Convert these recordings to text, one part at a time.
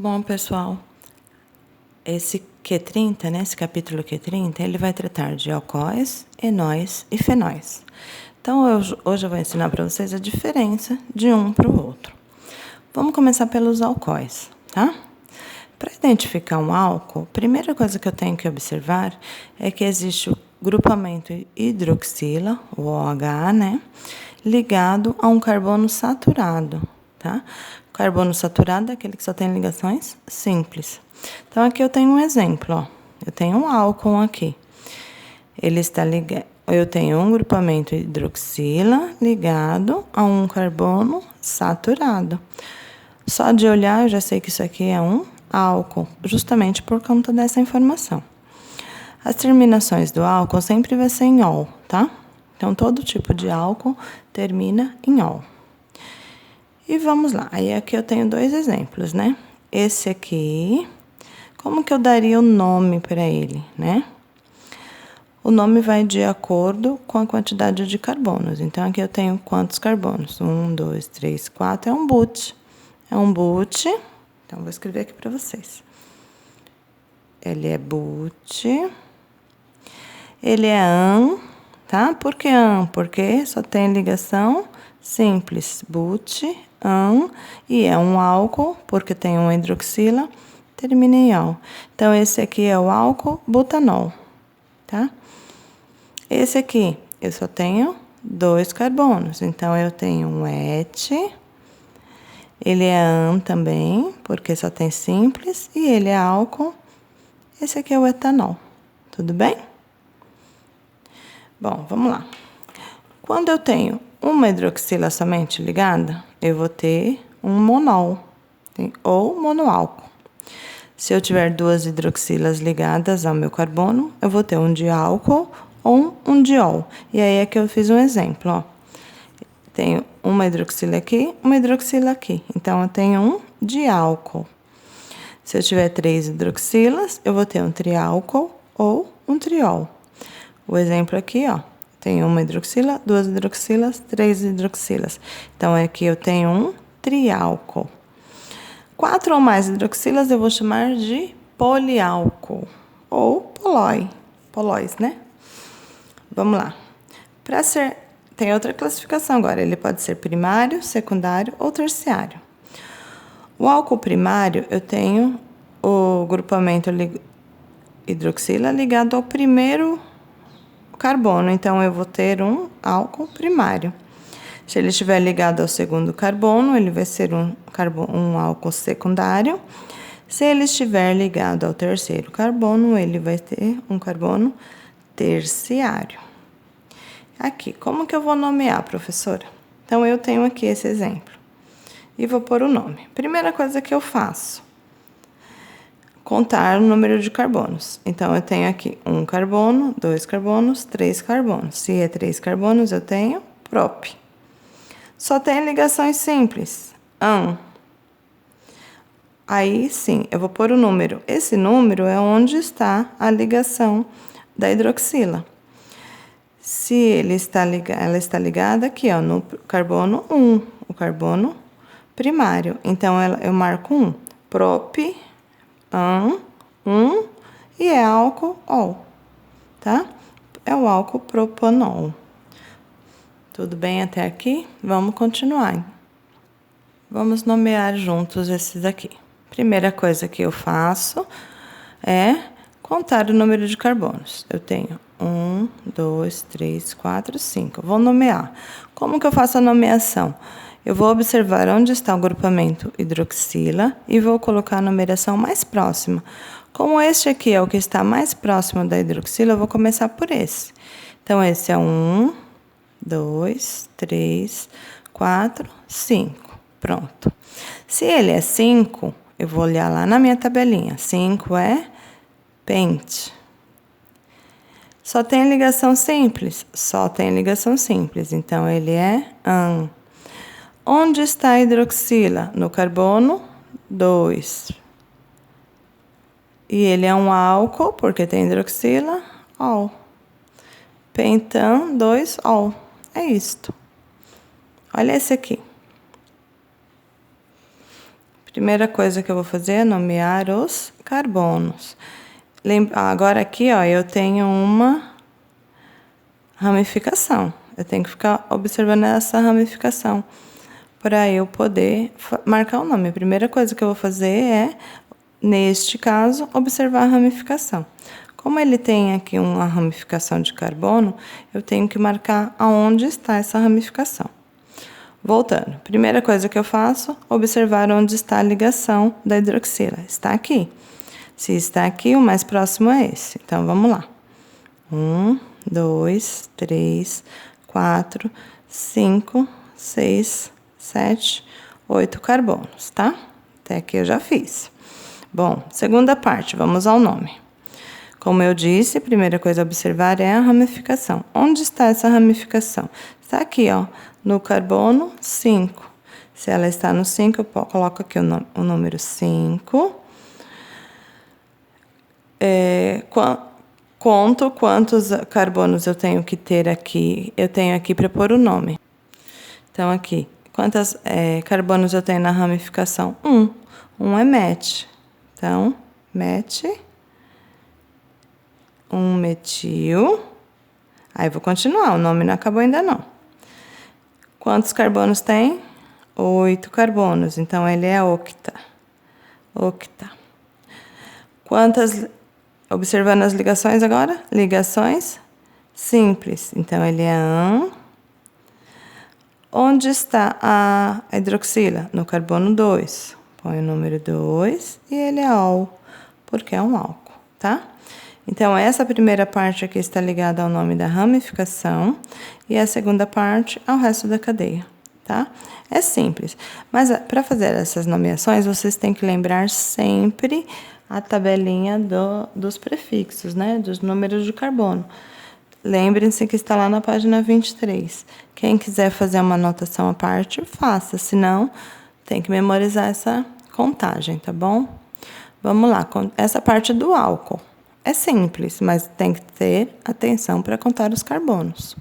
Bom, pessoal, esse Q30, né, esse capítulo Q30, ele vai tratar de alcoóis, enóis e fenóis. Então, hoje eu vou ensinar para vocês a diferença de um para o outro. Vamos começar pelos alcoóis, tá? Para identificar um álcool, a primeira coisa que eu tenho que observar é que existe o grupamento hidroxila, o OH, né, ligado a um carbono saturado, tá? O carbono saturado é aquele que só tem ligações simples. Então, aqui eu tenho um exemplo, ó. Eu tenho um álcool aqui. Ele está ligado. Eu tenho um grupamento hidroxila ligado a um carbono saturado. Só de olhar, eu já sei que isso aqui é um álcool, justamente por conta dessa informação. As terminações do álcool sempre vai ser em ol, tá? Então, todo tipo de álcool termina em ol. E vamos lá. Aí aqui eu tenho dois exemplos, né? Esse aqui, como que eu daria o nome para ele, né? O nome vai de acordo com a quantidade de carbonos. Então, aqui eu tenho quantos carbonos? 1, 2, 3, 4. É um but. É um but. Então, vou escrever aqui para vocês. Ele é but. Ele é an, tá? Por que an? Porque só tem ligação simples. But, an. E é um álcool, porque tem uma hidroxila, termina em ol. Então, esse aqui é o álcool butanol, tá? Esse aqui, eu só tenho 2 carbonos. Então, eu tenho um et. Ele é an também, porque só tem simples. E ele é álcool. Esse aqui é o etanol. Tudo bem? Bom, vamos lá. Quando eu tenho uma hidroxila somente ligada, eu vou ter um monol, ou monoálcool. Se eu tiver 2 hidroxilas ligadas ao meu carbono, eu vou ter um diálcool ou um diol. E aí é que eu fiz um exemplo, ó. Tenho uma hidroxila aqui, uma hidroxila aqui. Então, eu tenho um diálcool. Se eu tiver 3 hidroxilas, eu vou ter um triálcool ou um triol. O exemplo aqui, ó. Tenho uma hidroxila, 2 hidroxilas, 3 hidroxilas. Então, aqui eu tenho um triálcool. 4 ou mais hidroxilas eu vou chamar de poliálcool ou polóis, né? Vamos lá. Tem outra classificação agora. Ele pode ser primário, secundário ou terciário. O álcool primário, eu tenho o grupamento hidroxila ligado ao primeiro carbono. Então, eu vou ter um álcool primário. Se ele estiver ligado ao segundo carbono, ele vai ser um álcool secundário. Se ele estiver ligado ao terceiro carbono, ele vai ter um carbono terciário. Aqui, como que eu vou nomear, professora? Então, eu tenho aqui esse exemplo. E vou pôr o nome. Primeira coisa que eu faço, contar o número de carbonos. Então, eu tenho aqui 1 carbono, 2 carbonos, 3 carbonos. Se é 3 carbonos, eu tenho prop. Só tem ligações simples. An. Aí, sim, eu vou pôr o número. Esse número é onde está a ligação da hidroxila. Se ela está ligada aqui, ó, no carbono 1, o carbono primário. Então, eu marco 1. Prop, an, 1, e é álcool ol, tá? É o álcool propanol. Tudo bem até aqui? Vamos continuar. Vamos nomear juntos esses aqui. Primeira coisa que eu faço é contar o número de carbonos. Eu tenho 1, 2, 3, 4, 5. Vou nomear. Como que eu faço a nomeação? Eu vou observar onde está o grupamento hidroxila e vou colocar a numeração mais próxima. Como este aqui é o que está mais próximo da hidroxila, eu vou começar por esse. Então, esse é 1, 2, 3, 4, 5. Pronto. Se ele é 5, eu vou olhar lá na minha tabelinha. 5 é pente. Só tem ligação simples? Só tem ligação simples. Então, ele é an. Onde está a hidroxila? No carbono 2. E ele é um álcool, porque tem hidroxila, ol. Pentan 2, ol. É isto. Olha esse aqui. Primeira coisa que eu vou fazer é nomear os carbonos. Agora aqui, ó, eu tenho uma ramificação. Eu tenho que ficar observando essa ramificação para eu poder marcar o nome. A primeira coisa que eu vou fazer é, neste caso, observar a ramificação. Como ele tem aqui uma ramificação de carbono, eu tenho que marcar aonde está essa ramificação. Voltando, primeira coisa que eu faço, observar onde está a ligação da hidroxila. Está aqui. Se está aqui, o mais próximo é esse. Então, vamos lá. 1, 2, 3, 4, 5, 6, 7, 8 carbonos, tá? Até aqui eu já fiz. Bom, segunda parte, vamos ao nome. Como eu disse, a primeira coisa a observar é a ramificação. Onde está essa ramificação? Está aqui, ó, no carbono 5. Se ela está no 5, eu coloco aqui o número 5. Conto quantos carbonos eu tenho que ter aqui. Eu tenho aqui para pôr o nome. Então, aqui, quantos carbonos eu tenho na ramificação? 1. 1 é MET. Então, MET, 1 metil. Aí, vou continuar, o nome não acabou ainda não. Quantos carbonos tem? 8 carbonos, então ele é octa. Octa. Observando as ligações agora? Ligações simples. Então, ele é an. Onde está a hidroxila? No carbono 2. Põe o número 2 e ele é ol, porque é um álcool, tá? Então, essa primeira parte aqui está ligada ao nome da ramificação e a segunda parte ao resto da cadeia, tá? É simples, mas para fazer essas nomeações, vocês têm que lembrar sempre a tabelinha dos prefixos, né? Dos números de carbono. Lembrem-se que está lá na página 23. Quem quiser fazer uma anotação à parte, faça, senão tem que memorizar essa contagem, tá bom? Vamos lá, essa parte do álcool. É simples, mas tem que ter atenção para contar os carbonos.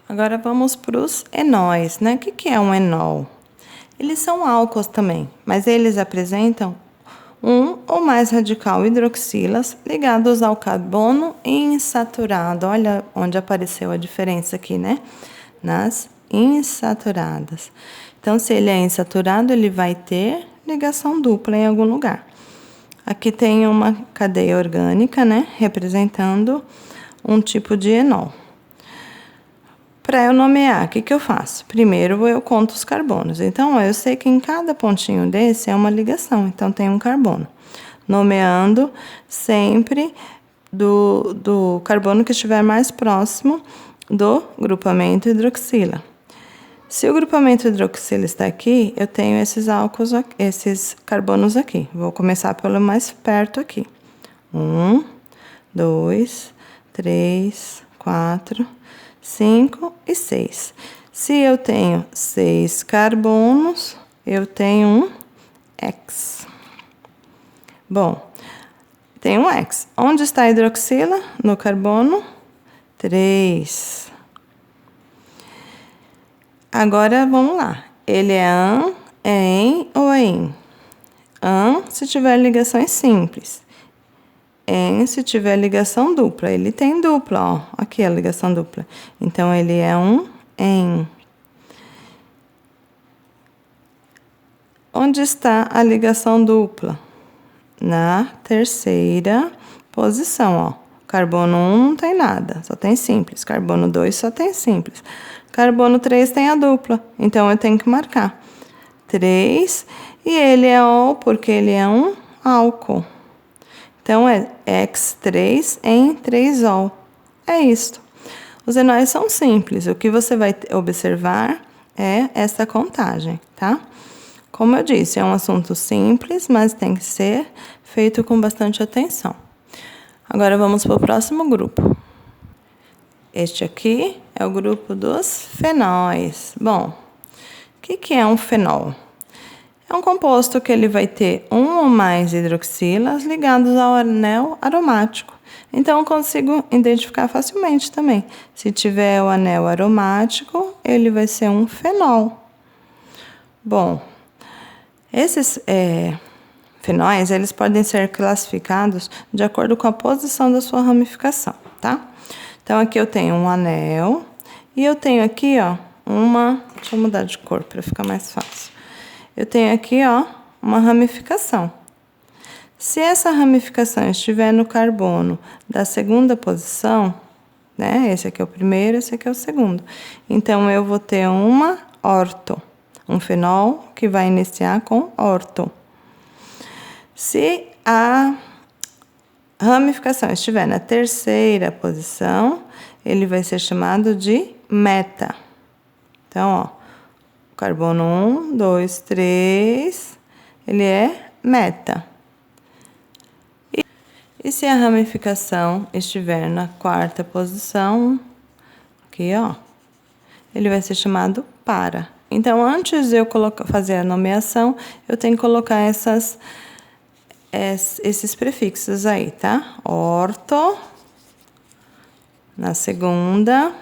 Agora vamos para os enóis, né? O que é um enol? Eles são álcools também, mas eles apresentam um ou mais radical hidroxilas ligados ao carbono insaturado. Olha onde apareceu a diferença aqui, né? Nas insaturadas. Então, se ele é insaturado, ele vai ter ligação dupla em algum lugar. Aqui tem uma cadeia orgânica, né? Representando um tipo de enol. Para eu nomear, o que eu faço? Primeiro, eu conto os carbonos. Então, eu sei que em cada pontinho desse é uma ligação. Então, tem um carbono. Nomeando sempre do carbono que estiver mais próximo do grupamento hidroxila. Se o grupamento hidroxila está aqui, eu tenho esses carbonos aqui. Vou começar pelo mais perto aqui. 1, 2, 3, 4... 5 e 6. Se eu tenho 6 carbonos, eu tenho um X. Bom, tem um X. Onde está a hidroxila? No carbono 3. Agora, vamos lá. Ele é an, é em ou é in? An, se tiver ligações simples. En, se tiver ligação dupla. Ele tem dupla, ó. Aqui a ligação dupla. Então, ele é um en. Onde está a ligação dupla? Na terceira posição, ó. Carbono 1 não tem nada, só tem simples. Carbono 2 só tem simples. Carbono 3 tem a dupla, então eu tenho que marcar 3. E ele é ol porque ele é um álcool. Então, é X3 em 3-ol. É isso. Os enóis são simples. O que você vai observar é essa contagem, tá? Como eu disse, é um assunto simples, mas tem que ser feito com bastante atenção. Agora, vamos para o próximo grupo. Este aqui é o grupo dos fenóis. Bom, o que é um fenol? É um composto que ele vai ter um ou mais hidroxilas ligados ao anel aromático. Então, eu consigo identificar facilmente também. Se tiver o anel aromático, ele vai ser um fenol. Bom, Esses fenóis, eles podem ser classificados de acordo com a posição da sua ramificação, tá? Então, aqui eu tenho um anel e eu tenho aqui, ó, deixa eu mudar de cor para ficar mais fácil. Eu tenho aqui, ó, uma ramificação. Se essa ramificação estiver no carbono da segunda posição, né? Esse aqui é o primeiro, esse aqui é o segundo. Então, eu vou ter uma orto, um fenol que vai iniciar com orto. Se a ramificação estiver na terceira posição, ele vai ser chamado de meta. Então, ó, carbono 1, 2, 3, ele é meta. E se a ramificação estiver na quarta posição, aqui, ó, ele vai ser chamado para. Então, antes de eu fazer a nomeação, eu tenho que colocar esses prefixos aí, tá? Orto, na segunda,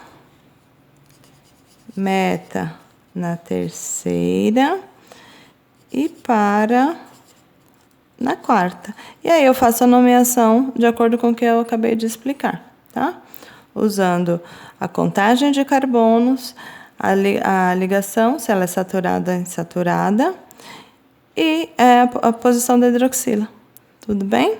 meta na terceira e para na quarta. E aí eu faço a nomeação de acordo com o que eu acabei de explicar, tá? Usando a contagem de carbonos, a ligação, se ela é saturada ou insaturada, e a posição da hidroxila. Tudo bem?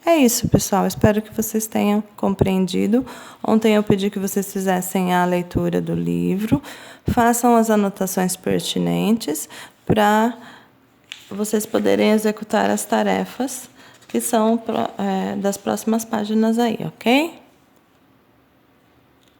É isso, pessoal. Espero que vocês tenham compreendido. Ontem eu pedi que vocês fizessem a leitura do livro, façam as anotações pertinentes para vocês poderem executar as tarefas que são das próximas páginas aí, ok?